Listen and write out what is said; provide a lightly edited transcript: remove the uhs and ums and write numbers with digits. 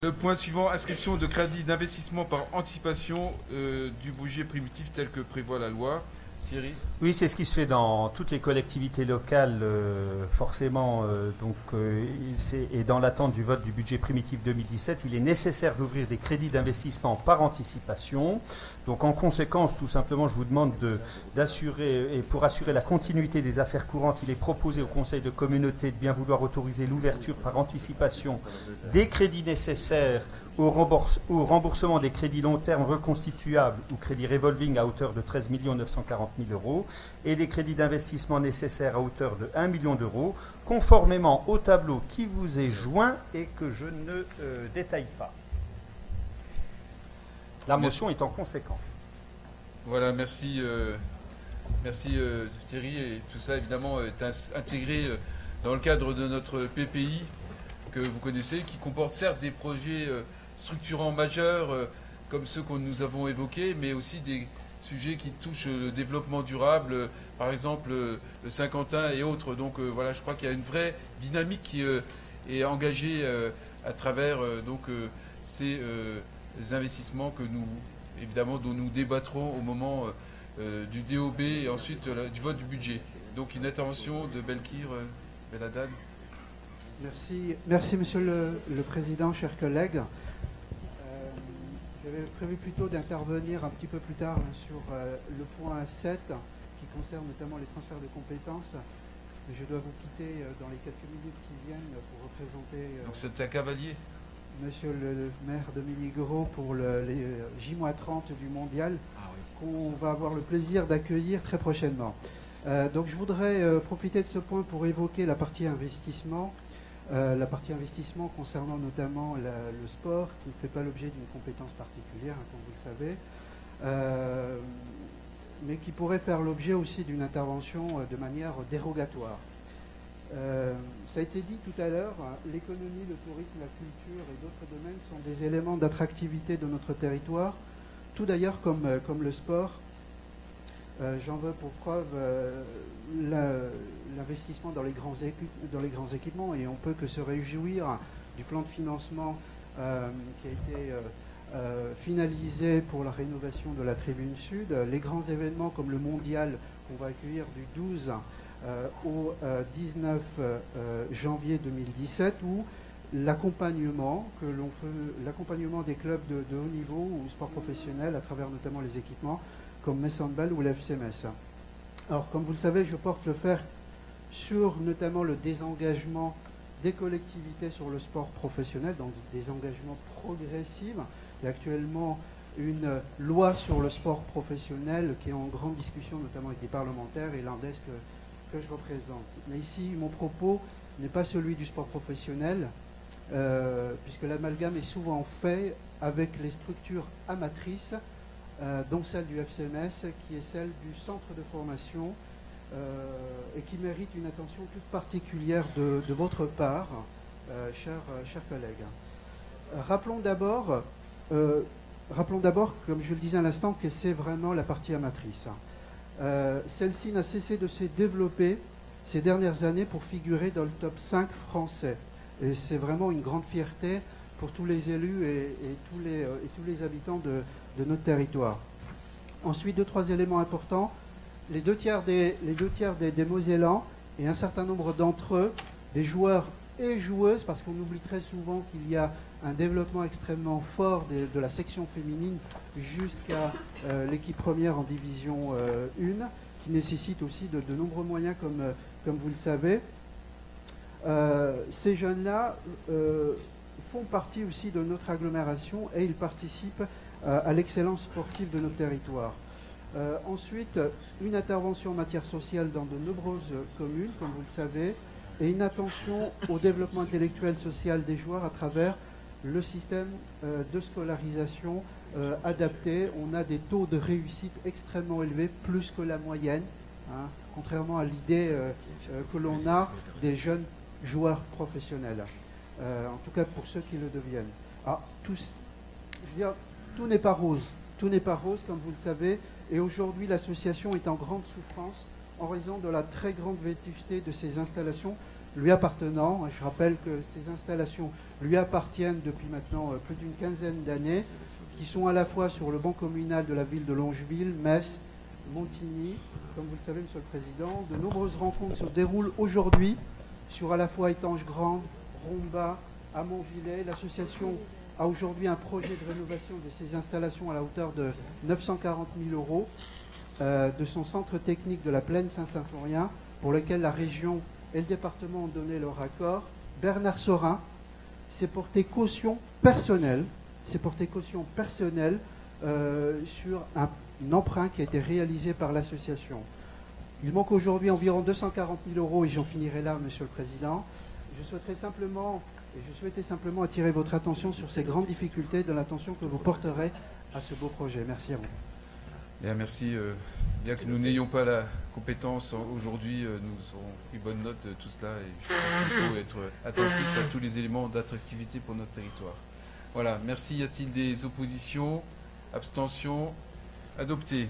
Le point suivant, inscription de crédit d'investissement par anticipation du budget primitif tel que prévoit la loi. Thierry. Oui, c'est ce qui se fait dans toutes les collectivités locales, forcément. Et dans l'attente du vote du budget primitif 2017, il est nécessaire d'ouvrir des crédits d'investissement par anticipation. Donc, en conséquence, tout simplement, je vous demande d'assurer, et pour assurer la continuité des affaires courantes, il est proposé au Conseil de communauté de bien vouloir autoriser l'ouverture par anticipation des crédits nécessaires au remboursement des crédits long terme reconstituables ou crédits revolving à hauteur de 13 940 000 euros et des crédits d'investissement nécessaires à hauteur de 1 million d'euros, conformément au tableau qui vous est joint et que je ne détaille pas. La motion est en conséquence. Voilà, merci, Thierry. Et tout ça, évidemment, est intégré dans le cadre de notre PPI que vous connaissez, qui comporte certes des projets structurants majeurs comme ceux que nous avons évoqués, mais aussi des sujets qui touchent le développement durable, par exemple le Saint-Quentin et autres. Donc voilà, je crois qu'il y a une vraie dynamique qui est engagée à travers ces investissements que nous, évidemment, dont nous débattrons au moment du DOB et ensuite du vote du budget. Donc une intervention de Belkir Belhaddad. Merci Monsieur le Président, chers collègues. J'avais prévu plutôt d'intervenir un petit peu plus tard sur le point 7 qui concerne notamment les transferts de compétences. Je dois vous quitter dans les quelques minutes qui viennent pour représenter donc c'est un cavalier Monsieur le maire Dominique Gros pour les J-30 du Mondial qu'on va avoir le plaisir d'accueillir très prochainement. Donc je voudrais profiter de ce point pour évoquer la partie investissement. La partie investissement concernant notamment le sport, qui ne fait pas l'objet d'une compétence particulière, comme vous le savez, mais qui pourrait faire l'objet aussi d'une intervention de manière dérogatoire. Ça a été dit tout à l'heure, l'économie, le tourisme, la culture et d'autres domaines sont des éléments d'attractivité de notre territoire, tout d'ailleurs comme le sport. J'en veux pour preuve l'investissement dans les grands équipements, et on peut que se réjouir du plan de financement qui a été finalisé pour la rénovation de la tribune sud. Les grands événements comme le mondial qu'on va accueillir du 12 au 19 janvier 2017, ou l'accompagnement des clubs de haut niveau ou sport professionnel à travers notamment les équipements comme Metz Handball ou l'FC Metz. Alors, comme vous le savez, je porte le fer sur notamment le désengagement des collectivités sur le sport professionnel, donc des engagements progressifs. Il y a actuellement une loi sur le sport professionnel qui est en grande discussion, notamment avec des parlementaires et l'ANDES que je représente. Mais ici, mon propos n'est pas celui du sport professionnel, puisque l'amalgame est souvent fait avec les structures amatrices, dont celle du FCMS, qui est celle du centre de formation, et qui mérite une attention toute particulière de votre part, chers collègues. Rappelons d'abord, comme je le disais à l'instant, que c'est vraiment la partie amatrice. Celle-ci n'a cessé de se développer ces dernières années pour figurer dans le top 5 français. Et c'est vraiment une grande fierté pour tous les élus et tous les habitants de notre territoire. Ensuite, 2-3 éléments importants. Les deux tiers des Mosellans et un certain nombre d'entre eux, des joueurs et joueuses, parce qu'on oublie très souvent qu'il y a un développement extrêmement fort de la section féminine jusqu'à l'équipe première en division 1, qui nécessite aussi de nombreux moyens, comme vous le savez. Ces jeunes-là font partie aussi de notre agglomération et ils participent à l'excellence sportive de notre territoire. Ensuite, une intervention en matière sociale dans de nombreuses communes, comme vous le savez, et une attention au développement intellectuel social des joueurs à travers le système de scolarisation adapté. On a des taux de réussite extrêmement élevés, plus que la moyenne, hein, contrairement à l'idée que l'on a des jeunes joueurs professionnels, en tout cas pour ceux qui le deviennent. Alors, tout n'est pas rose. Tout n'est pas rose, comme vous le savez, et aujourd'hui l'association est en grande souffrance en raison de la très grande vétusté de ses installations, lui appartenant. Je rappelle que ces installations lui appartiennent depuis maintenant plus d'une quinzaine d'années, qui sont à la fois sur le banc communal de la ville de Longeville, Metz, Montigny. Comme vous le savez, Monsieur le Président, de nombreuses rencontres se déroulent aujourd'hui sur à la fois Étanges-Grande, Romba, Amontvillers. L'association a aujourd'hui un projet de rénovation de ces installations à la hauteur de 940 000 euros de son centre technique de la plaine Saint-Symphorien, pour lequel la région et le département ont donné leur accord. Bernard Sorin s'est porté caution personnelle, sur un emprunt qui a été réalisé par l'association. Il manque aujourd'hui environ 240 000 euros, et j'en finirai là, Monsieur le Président. Je souhaitais simplement attirer votre attention sur ces grandes difficultés, de l'attention que vous porterez à ce beau projet. Merci à vous. Bien, merci. Bien que nous n'ayons pas la compétence aujourd'hui, nous aurons pris bonne note de tout cela et je pense qu'il faut être attentif à tous les éléments d'attractivité pour notre territoire. Voilà, merci. Y a-t-il des oppositions? Abstentions? Adopté.